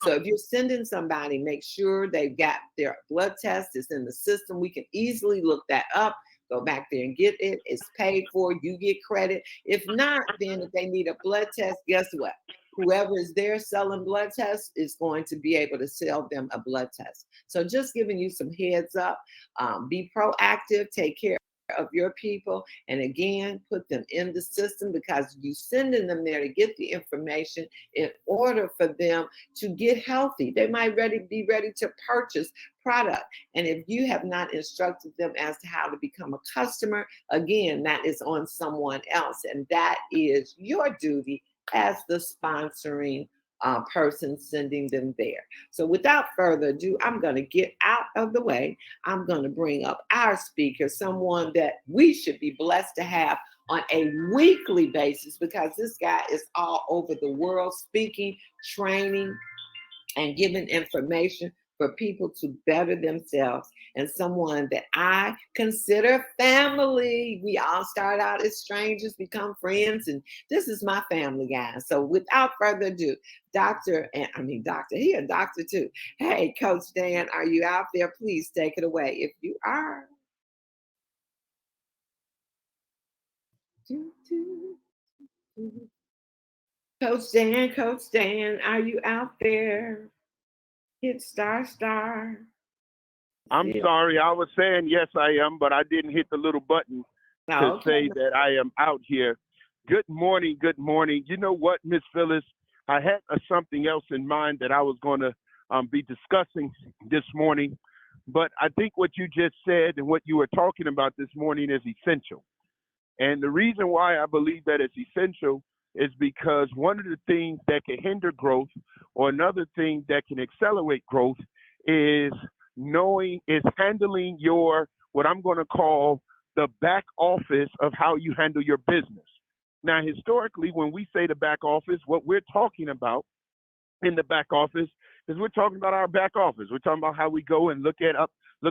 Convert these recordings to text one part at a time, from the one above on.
So if you're sending somebody, make sure they've got their blood test. It's in the system. We can easily look that up. Go back there and get it. It's paid for. You get credit. If not, then if they need a blood test, guess what? Whoever is there selling blood tests is going to be able to sell them a blood test. So just giving you some heads up. Be proactive. Take care of your people, and again, put them in the system, because you sending them there to get the information in order for them to get healthy. They might be ready to purchase product, and if you have not instructed them as to how to become a customer, again, that is on someone else, and that is your duty as the sponsoring person sending them there. So without further ado, I'm going to get out of the way. I'm going to bring up our speaker, someone that we should be blessed to have on a weekly basis, because this guy is all over the world speaking, training, and giving information for people to better themselves, and someone that I consider family. We all start out as strangers, become friends, and this is my family, guys. So without further ado, Doctor, he a doctor too. Hey, Coach Dan, are you out there? Please take it away if you are. Coach Dan, are you out there? Hit star star. I'm See. sorry. I was saying yes, I am, but I didn't hit the little button to Oh, okay. say that I am out here. Good morning. Good morning. You know what, Miss Phyllis? I had something else in mind that I was going to be discussing this morning, but I think what you just said and what you were talking about this morning is essential. And the reason why I believe that it's essential is because one of the things that can hinder growth, or another thing that can accelerate growth, is handling your, what I'm going to call, the back office of how you handle your business. Now, historically, when we say the back office, what we're talking about in the back office is we're talking about our back office. We're talking about how we go and look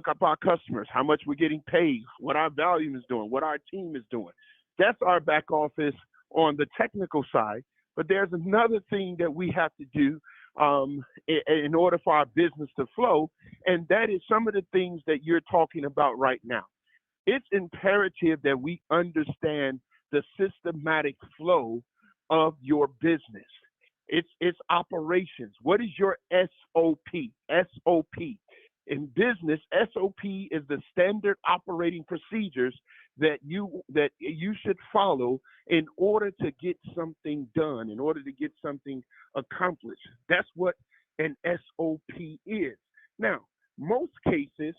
up our customers, how much we're getting paid, what our volume is doing, what our team is doing. That's our back office on the technical side. But there's another thing that we have to do in order for our business to flow, and that is some of the things that you're talking about right now. It's imperative that we understand the systematic flow of your business. It's operations. What is your SOP? SOP. In business, SOP is the standard operating procedures that you should follow in order to get something done, in order to get something accomplished. That's what an SOP is. Now, most cases,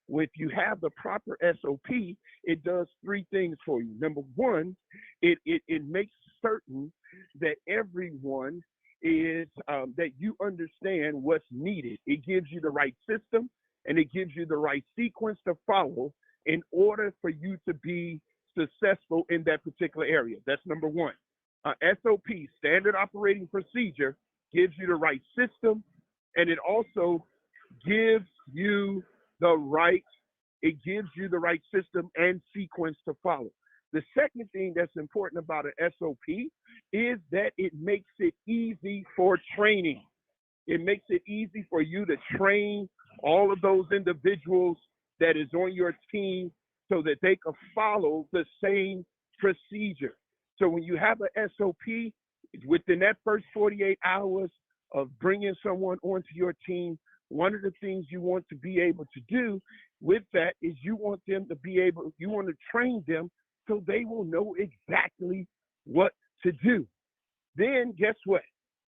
if you have the proper SOP, it does three things for you. Number one, it makes certain that everyone is that you understand what's needed. It gives you the right system, and it gives you the right sequence to follow in order for you to be successful in that particular area. That's number one. SOP, standard operating procedure, gives you the right system, and it also gives you the right system and sequence to follow. The second thing that's important about an SOP is that it makes it easy for training. It makes it easy for you to train all of those individuals that is on your team so that they can follow the same procedure. So when you have an SOP, within that first 48 hours of bringing someone onto your team, one of the things you want to be able to do with that is you want to train them so they will know exactly what to do. Then guess what?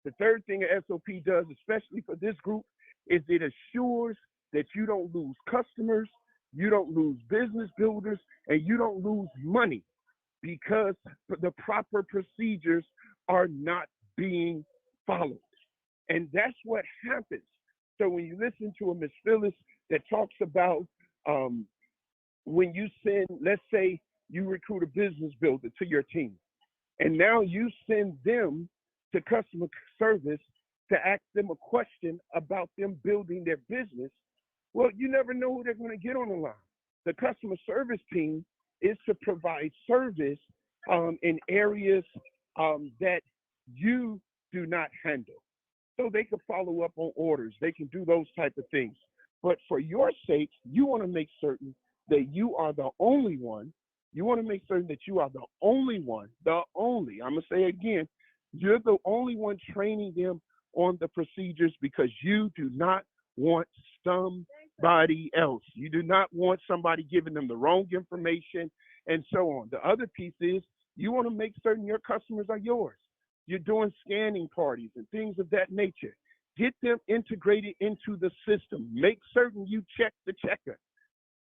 The third thing an SOP does, especially for this group, is it assures that you don't lose customers, you don't lose business builders, and you don't lose money because the proper procedures are not being followed. And that's what happens. So when you listen to a Miss Phyllis that talks about when you send, let's say you recruit a business builder to your team, and now you send them to customer service to ask them a question about them building their business, well, you never know who they're going to get on the line. The customer service team is to provide service in areas that you do not handle. so they can follow up on orders. They can do those type of things. But for your sake, you want to make certain that you are the only one. You want to make certain that you are the only one, the only. I'm going to say again, you're the only one training them on the procedures because you do not want somebody else. You do not want somebody giving them the wrong information and so on. The other piece is you want to make certain your customers are yours. You're doing scanning parties and things of that nature. Get them integrated into the system. Make certain you check the checker.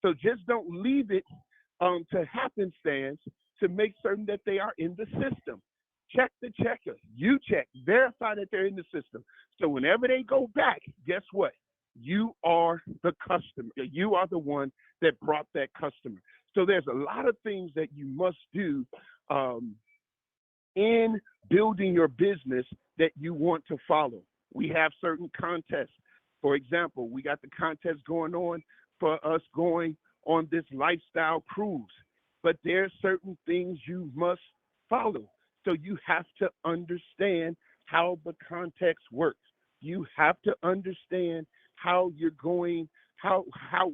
So just don't leave it to happenstance to make certain that they are in the system. Check the checker. You check. Verify that they're in the system. So whenever they go back, guess what? You are the customer. You are the one that brought that customer. So there's a lot of things that you must do um, in building your business that you want to follow. We have certain contests. For example, we got the contest going on for us going on this lifestyle cruise, but there are certain things you must follow. So you have to understand how the context works. You have to understand how you're going, how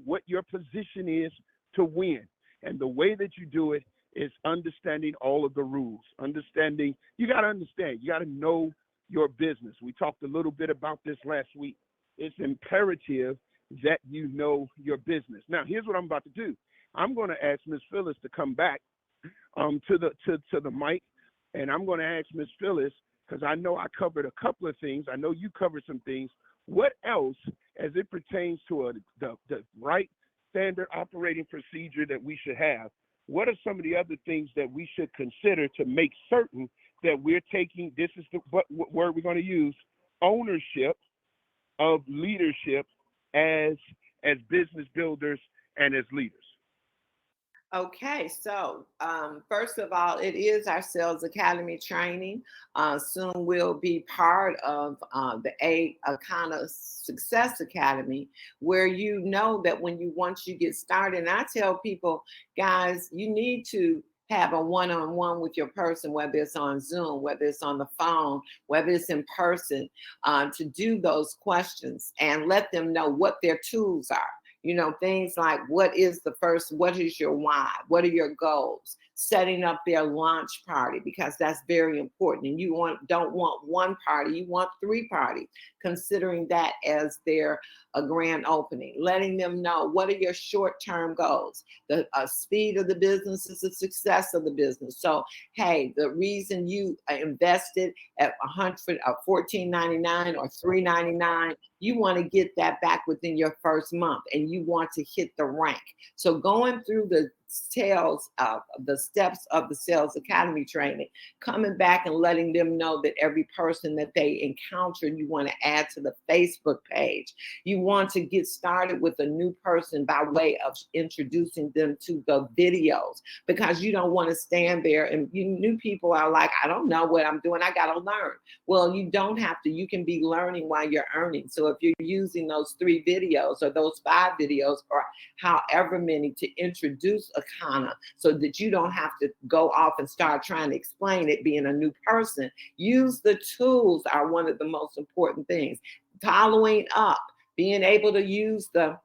what your position is to win. And the way that you do it is understanding all of the rules. Understanding, you got to understand, you got to know your business. We talked a little bit about this last week. It's imperative that you know your business. Now, here's what I'm about to do. I'm going to ask Miss Phyllis to come back to the mic, and I'm going to ask Miss Phyllis, because I know I covered a couple of things. I know you covered some things. What else, as it pertains to the right standard operating procedure that we should have, what are some of the other things that we should consider to make certain that we're taking, this is the word we're going to use, ownership of leadership as business builders and as leaders? Okay, so first of all, it is our Sales Academy training. Soon we'll be part of the Akana Success Academy, where you know that when you once you get started, and I tell people, guys, you need to have a one-on-one with your person, whether it's on Zoom, whether it's on the phone, whether it's in person, to do those questions and let them know what their tools are. You know, things like what is your why? What are your goals? Setting up their launch party, because that's very important. And don't want one party, you want 3 parties, considering that as their a grand opening. Letting them know what are your short-term goals. The speed of the business is the success of the business. So, hey, the reason you invested at $14.99 or $3.99, you want to get that back within your first month, and you want to hit the rank. So going through the the steps of the Sales Academy training, coming back and letting them know that every person that they encounter, you want to add to the Facebook page. You want to get started with a new person by way of introducing them to the videos, because you don't want to stand there and new people are like, I don't know what I'm doing. I got to learn. Well, you don't have to. You can be learning while you're earning. So if you're using those 3 videos or those 5 videos or however many to introduce Akana, so that you don't have to go off and start trying to explain it being a new person, use the tools are one of the most important things. Following up, being able to use the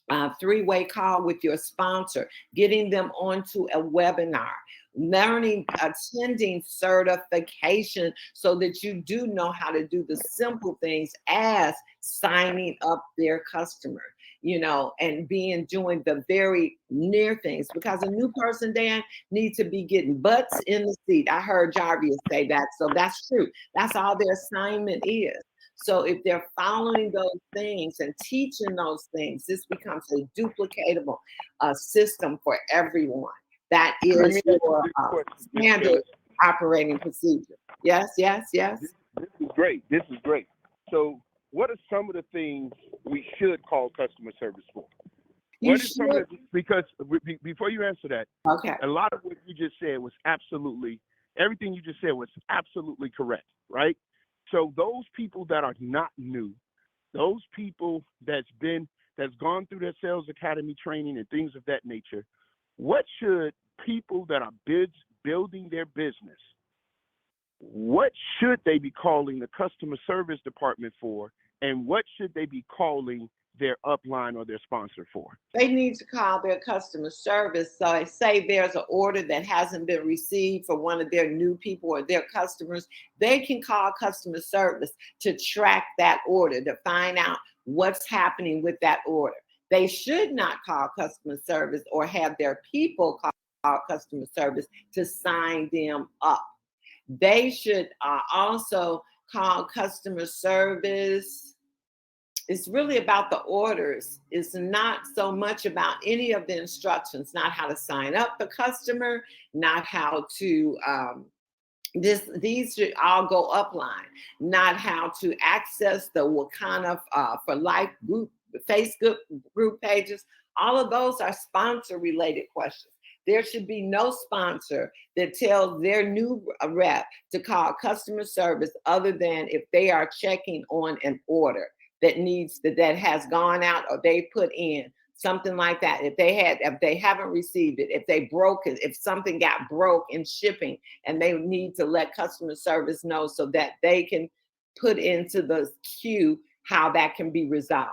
3-way call with your sponsor, getting them onto a webinar, learning, attending certification so that you do know how to do the simple things as signing up their customer, and doing the very near things, because a new person, Dan, needs to be getting butts in the seat. I heard Jarvis say that. So that's true. That's all their assignment is. So if they're following those things and teaching those things, this becomes a duplicatable system for everyone. That is your standard operating procedure. Yes, yes, yes. This is great. This is great. So, what are some of the things we should call customer service for? You should. Because before you answer that, okay. A lot of what you just said was everything you just said was absolutely correct, right? So those people that are not new, those people that's gone through their Sales Academy training and things of that nature, what should people that are building their business, what should they be calling the customer service department for, and what should they be calling their upline or their sponsor for? They need to call their customer service. So I say there's an order that hasn't been received for one of their new people or their customers. They can call customer service to track that order, to find out what's happening with that order. They should not call customer service or have their people call customer service to sign them up. They should also call customer service. It's really about the orders. It's not so much about any of the instructions, not how to sign up the customer, not how to these should all go upline, not how to access the Wakana for Life group, Facebook group pages. All of those are sponsor related questions. There should be no sponsor that tells their new rep to call customer service other than if they are checking on an order that has gone out or they put in something like that. If they haven't received it, if they broke it, if something got broke in shipping and they need to let customer service know so that they can put into the queue how that can be resolved.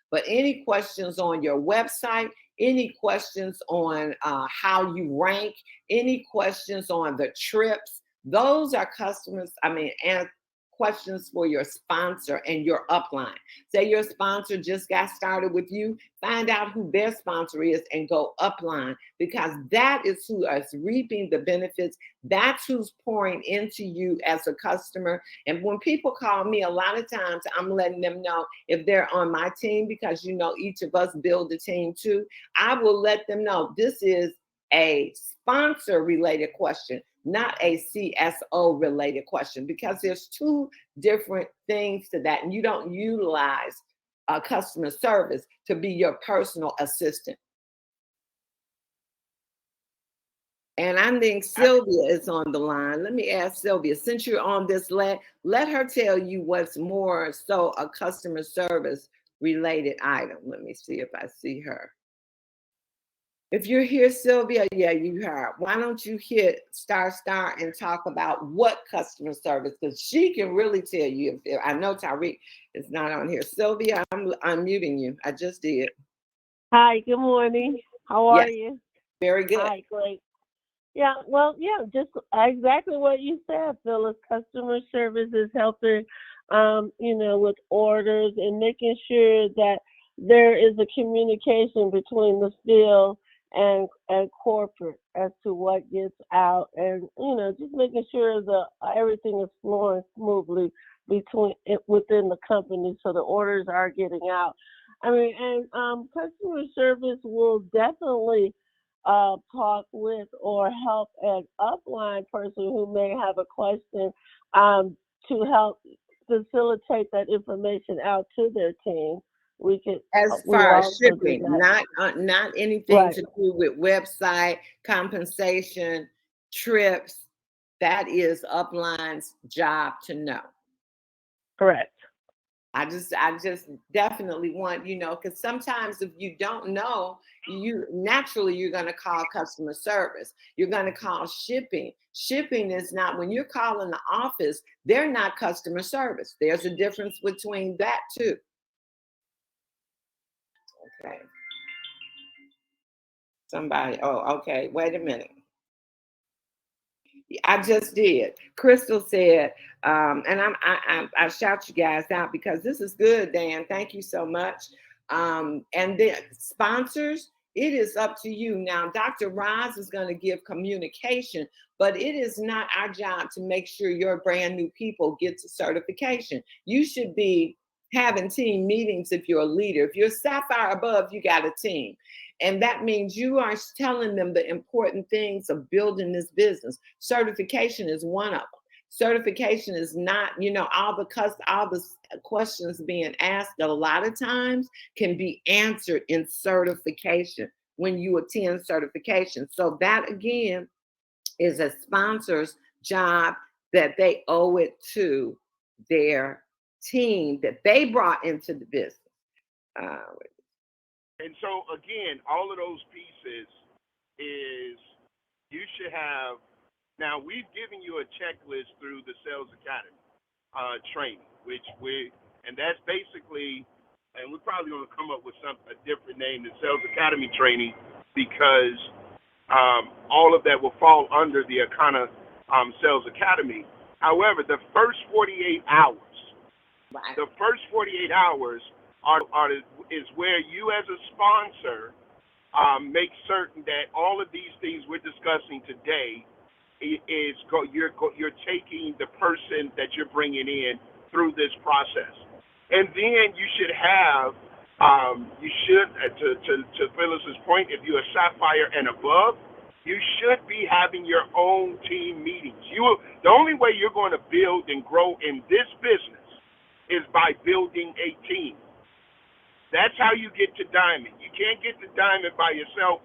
But any questions on your website, any questions on how you rank, any questions on the trips, those are and questions for your sponsor and your upline. Say your sponsor just got started with you, find out who their sponsor is and go upline, because that is who is reaping the benefits. That's who's pouring into you as a customer. And when people call me, a lot of times I'm letting them know if they're on my team, because each of us build a team too. I will let them know this is a sponsor related question, not a CSO related question, because there's two different things to that. And you don't utilize customer service to be your personal assistant. And I think Sylvia is on the line. Let me ask Sylvia, since you're on this, let her tell you what's more so a customer service related item. Let me see if I see her. If you're here, Sylvia, yeah, you heard. Why don't you hit star and talk about what customer service, because she can really tell you. If I know Tariq is not on here. Sylvia, I'm unmuting you. I just did. Hi, good morning. How are you? Very good. Hi, great. Yeah, well, yeah, just exactly what you said, Phyllis. Customer service is helping, with orders and making sure that there is a communication between the field and corporate as to what gets out, and just making sure that everything is flowing smoothly within the company, so the orders are getting out. I mean, and customer service will definitely talk with or help an upline person who may have a question to help facilitate that information out to their team. As We will far as also do shipping, that. not anything Right. to do with website compensation, trips. That is upline's job to know. Correct. I just definitely want, because sometimes if you don't know, you're going to call customer service. You're going to call shipping. Shipping is not, when you're calling the office, they're not customer service. There's a difference between that too. Okay. Somebody, oh, okay. Wait a minute. I just did. Crystal said, and I shout you guys out because this is good, Dan. Thank you so much. And the sponsors, it is up to you. Now, Dr. Roz is going to give communication, but it is not our job to make sure your brand new people get to certification. You should be having team meetings if you're a leader. If you're Sapphire above, you got a team. And that means you are telling them the important things of building this business. Certification is one of them. Certification is not, all the questions being asked a lot of times can be answered in certification when you attend certification. So that again is a sponsor's job, that they owe it to their team that they brought into the business. And so again, all of those pieces is you should have Now, we've given you a checklist through the Sales Academy training, and that's basically, and we're probably going to come up with a different name than Sales Academy training because all of that will fall under the Akana Sales Academy. However, the first 48 hours, Right. the first 48 hours is where you as a sponsor make certain that all of these things we're discussing today you're taking the person that you're bringing in through this process, and then you should have to Phyllis's point, if you're a Sapphire and above, you should be having your own team meetings. The only way you're going to build and grow in this business is by building a team. That's how you get to diamond. You can't get to diamond by yourself.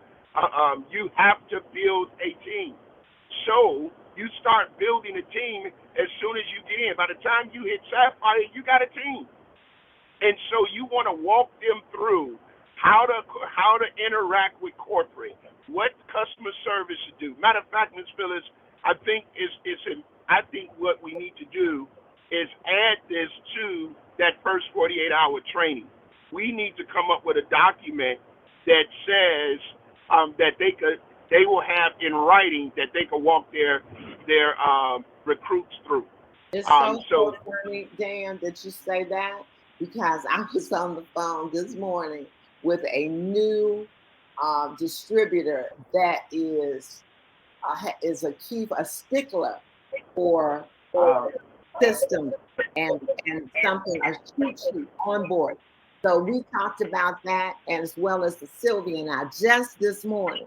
You have to build a team. So you start building a team as soon as you get in. By the time you hit Sapphire, you got a team. And so you want to walk them through how to interact with corporate, what customer service should do. Matter of fact, Ms. Phyllis, I think what we need to do is add this to that first 48-hour training. We need to come up with a document that says that they will have in writing that they can walk their recruits through. It's So funny, Dan, that you say that because I was on the phone this morning with a new distributor that is a stickler for system and something, a cheat sheet on board. So we talked about that, and as well as the Sylvia and I just this morning.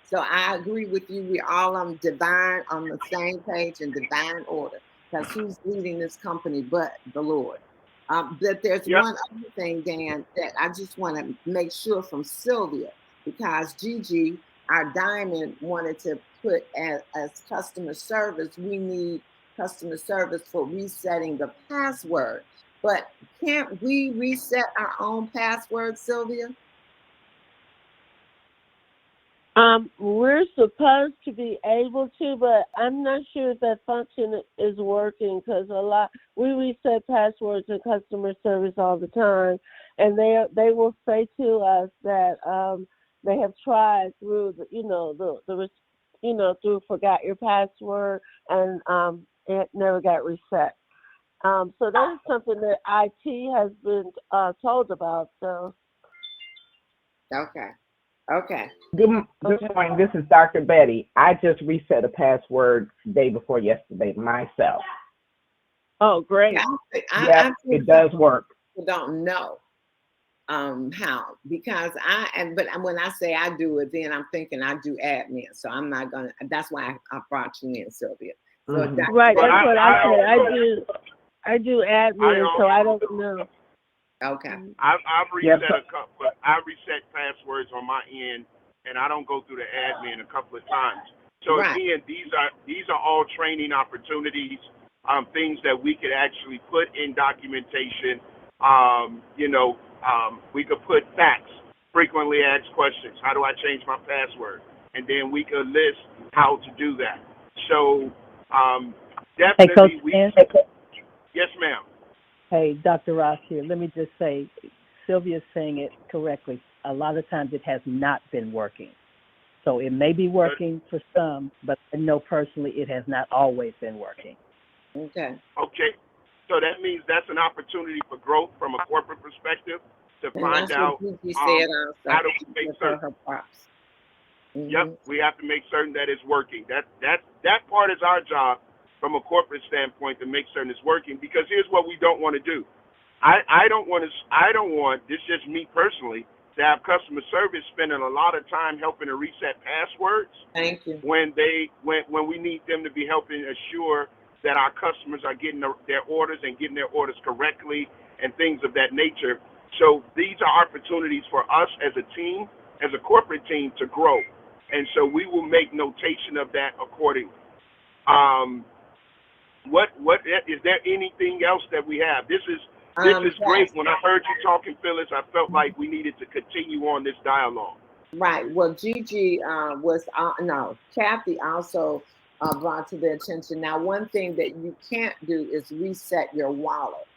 So I agree with you. We're all on the same page in divine order. Because who's leading this company but the Lord? But there's one other thing, Dan, that I just want to make sure from Sylvia, because Gigi, our diamond, wanted to put as customer service. We need customer service for resetting the password. But can't we reset our own password, Sylvia? We're supposed to be able to, but I'm not sure if that function is working because we reset passwords in customer service all the time, and they will say to us that they have tried through through forgot your password and it never got reset. So that is something that IT has been told about. So. Okay. Good morning. This is Dr. Betty. I just reset a password day before yesterday myself. Oh, great. Yes, it does work. People don't know how, because but when I say I do it, then I'm thinking I do admin. So I'm not gonna. That's why I brought you in, Sylvia. So right. That's what I said. I do admin, so I don't know. Okay. I've reset a couple. I reset passwords on my end, and I don't go through the admin a couple of times. So again, these are all training opportunities, things that we could actually put in documentation. We could put facts, frequently asked questions. How do I change my password? And then we could list how to do that. So definitely, yes, ma'am. Hey, Dr. Ross here. Let me just say, Sylvia's saying it correctly. A lot of times it has not been working. So it may be working for some, but I know personally it has not always been working. Okay. So that means that's an opportunity for growth from a corporate perspective to find out how do we make certain. Her props. Yep, we have to make certain that it's working. That part is our job from a corporate standpoint to make certain it's working, because here's what we don't want to do. I don't want, this is just me personally, to have customer service spending a lot of time helping to reset passwords. Thank you. When we need them to be helping assure that our customers are getting their orders and getting their orders correctly and things of that nature. So these are opportunities for us as a team, as a corporate team, to grow. And so we will make notation of that accordingly. What is there anything else that we have? This is great. When I heard you talking, Phyllis, I felt like we needed to continue on this dialogue. Right. Well, Gigi Kathy also brought to their attention. Now, one thing that you can't do is reset your wallet.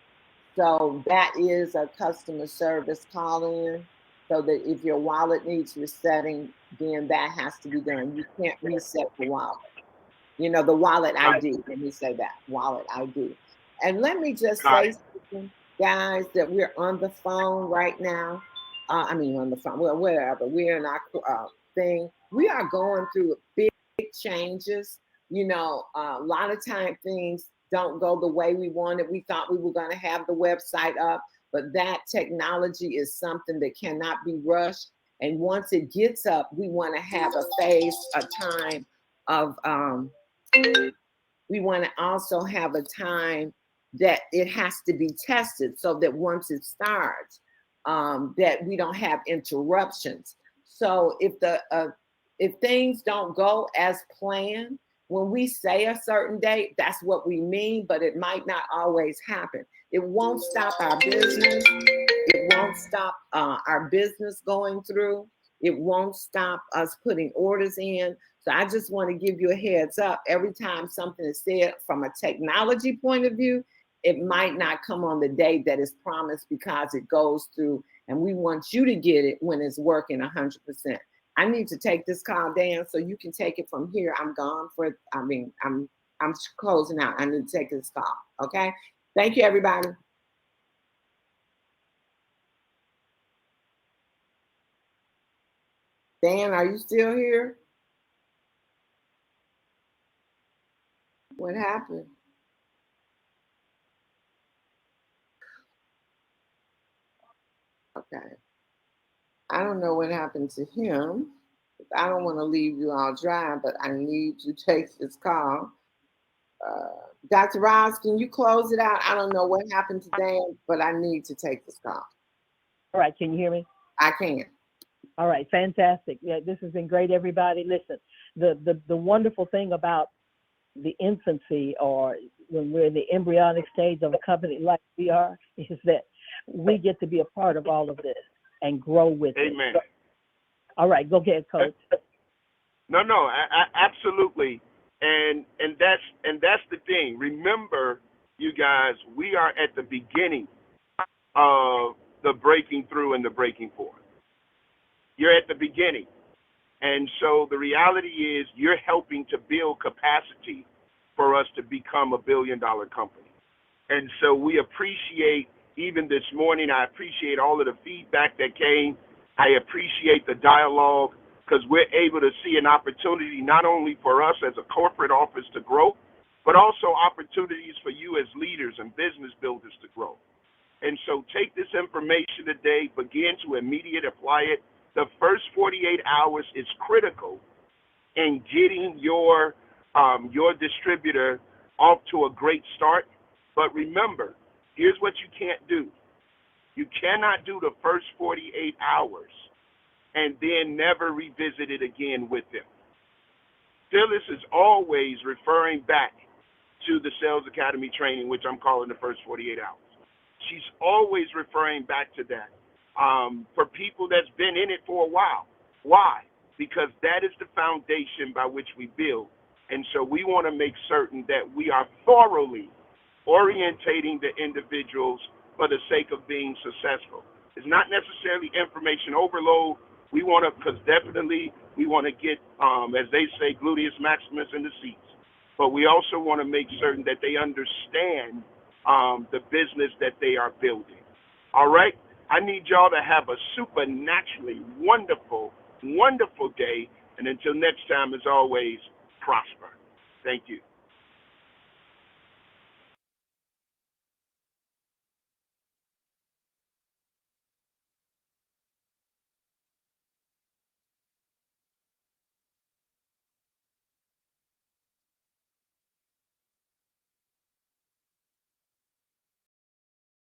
So that is a customer service call in. So that if your wallet needs resetting, then that has to be done. You can't reset the wallet. You know, the wallet ID. Let me say that wallet ID. And let me just Got say it. something, guys, that we're on the phone right now. I mean, on the phone, well, wherever we're in our thing, we are going through big changes. You know, a lot of time things don't go the way we wanted. We thought we were going to have the website up, but that technology is something that cannot be rushed. And once it gets up, we want to have a time of we want to also have a time that it has to be tested so that once it starts, that we don't have interruptions. So if things don't go as planned, when we say a certain date, that's what we mean, but it might not always happen. It won't stop our business. It won't stop our business going through. It won't stop us putting orders in. So I just want to give you a heads up. Every time something is said from a technology point of view, it might not come on the day that is promised because it goes through, and we want you to get it when it's working 100%. I need to take this call, Dan, so you can take it from here. I'm gone for, I'm closing out. I need to take this call. Okay. Thank you, everybody. Dan, are you still here? What happened? Okay. I don't know what happened to him. I don't want to leave you all dry, but I need to take this call. Dr. Ross, can you close it out? I don't know what happened to Dan, but I need to take this call. All right, can you hear me? I can. All right, fantastic. Yeah, this has been great, everybody. Listen, the wonderful thing about the infancy, or when we're in the embryonic stage of a company like we are, is that we get to be a part of all of this and grow with Amen. it. All right, go ahead, Coach. No, absolutely, and that's the thing. Remember, you guys, we are at the beginning of the breaking through and the breaking forth. You're at the beginning, and so the reality is you're helping to build capacity for us to become $1 billion company. And so we appreciate, even this morning, I appreciate all of the feedback that came. I appreciate the dialogue, because we're able to see an opportunity not only for us as a corporate office to grow, but also opportunities for you as leaders and business builders to grow. And so take this information today, begin to immediately apply it. The first 48 hours is critical in getting your distributor off to a great start. But remember, here's what you can't do. You cannot do the first 48 hours and then never revisit it again with them. Phyllis is always referring back to the Sales Academy training, which I'm calling the first 48 hours. She's always referring back to that for people that's been in it for a while. Why? Because that is the foundation by which we build. And so we want to make certain that we are thoroughly orientating the individuals for the sake of being successful. It's not necessarily information overload. We want to, because definitely we want to get, as they say, gluteus maximus in the seats. But we also want to make certain that they understand the business that they are building. All right? I need y'all to have a supernaturally wonderful, wonderful day. And until next time, as always, prosper. Thank you.